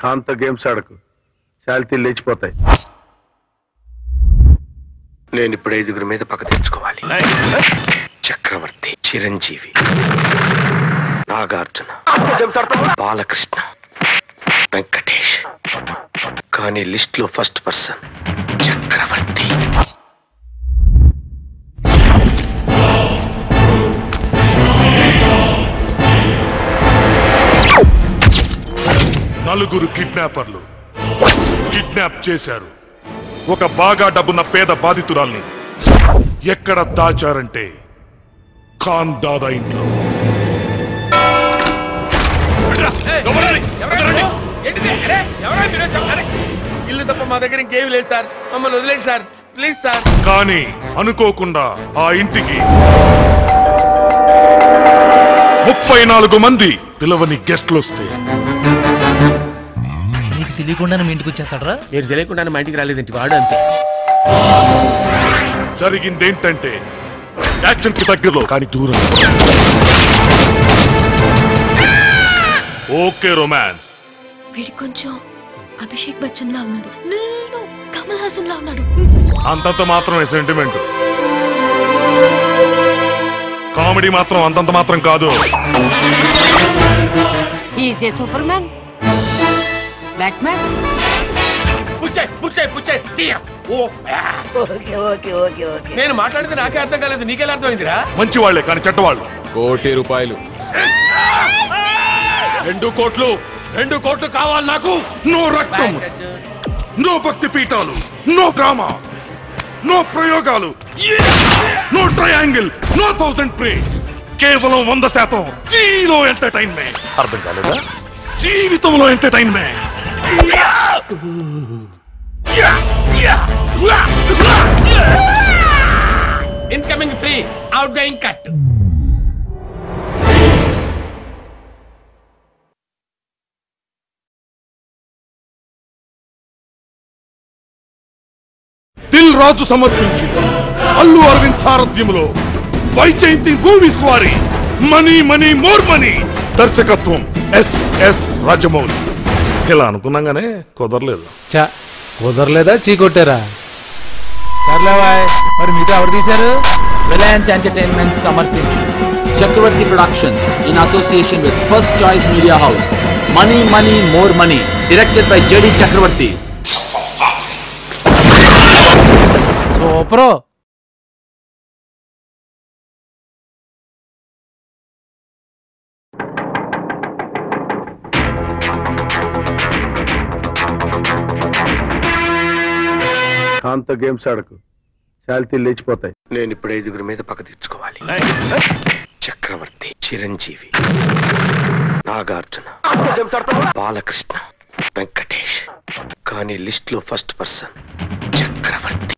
కాంత గేమ్స్ ఆడకు, శాలితీలు లేచిపోతాయి. నేను ఇప్పుడు 5 మీద పక్క తెచ్చుకోవాలి. చక్రవర్తి, చిరంజీవి, నాగార్జున, బాలకృష్ణ, వెంకటేష్. కానీ లిస్ట్ లో ఫస్ట్ పర్సన్ చక్రవర్తి. నలుగురు కిడ్నాపర్లు కిడ్నాప్ చేశారు. ఒక బాగా డబ్బున్న పేద బాధితురాల్ని ఎక్కడ దాచారంటే ఖాన్ దాదా ఇంట్లో. ఇల్లు తప్ప మా దగ్గర ఇంకేమి లేదు సార్, మమ్మల్ని వదిలేండి సార్, ప్లీజ్ సార్. కానీ అనుకోకుండా ఆ ఇంటికి 34 మంది పిలవని గెస్ట్లు వస్తే నీకు తెలియకుండానే మీ ఇంటికి వచ్చేస్తాడరా? మీరు తెలియకుండానే మా ఇంటికి రాలేదేంటి, వాడు అంతే. జరిగిందేంటంటే యాక్షన్ కి దగ్గరలో కానీ దూరం. Okay romance. వీడి కొంచెం అభిషేక్ బచ్చన్ లా ఉన్నాడు, నేను కమల్ హాసన్ లా ఉన్నాడు. అంతంత మాత్రమే సెంటిమెంట్. కామెడీ మాత్రం అంతంత మాత్రం కాదు. Is a super man, Batman. నేను మాట్లాడితే నాకే అర్థం కాలేదు, నీకెలా అర్థమైందిరా? మంచి వాళ్లే కానీ చెడ్డవాళ్ళు. ₹1 కోటి 2 కోట్లు కావాలి నాకు. నో రక్తం, నో భక్తి పీఠాలు, నో డ్రామా, నో ప్రయోగాలు, నో ట్రయాంగిల్, నో 1000 ప్రేమ్స్. కేవలం 100% జీలో ఎంటర్టైన్మెంట్. అర్థం కాలేదా? జీవితంలో entertainment. Incoming free, outgoing cut. Dil Raju సమర్పించి అల్లు అరవింద్ సారథ్యంలో వైజయంతి మూవీస్ వారి మనీ మనీ మోర్ మనీ దర్శకత్వం SS రాజమౌళి. ఇలా అనుకున్నాగానే కుదరలేదు. కుదరలేదా? చీకొట్టారా? సర్లేవాయ్, మరి మీతో ఎవరు తీశారు? రిలయన్స్ ఎంటర్టైన్మెంట్ సమర్పించి Chakravarthi productions in association with first choice media house money money more money directed by JD Chakravarthi. Super. కాంత గేమ్స్ ఆడకు, శాలితీలు లేచిపోతాయి. నేను ఇప్పుడు 5 మీద పక్క తెచ్చుకోవాలి. చక్రవర్తి, చిరంజీవి, నాగార్జున, బాలకృష్ణ, వెంకటేష్. కానీ లిస్ట్ లో ఫస్ట్ పర్సన్ చక్రవర్తి.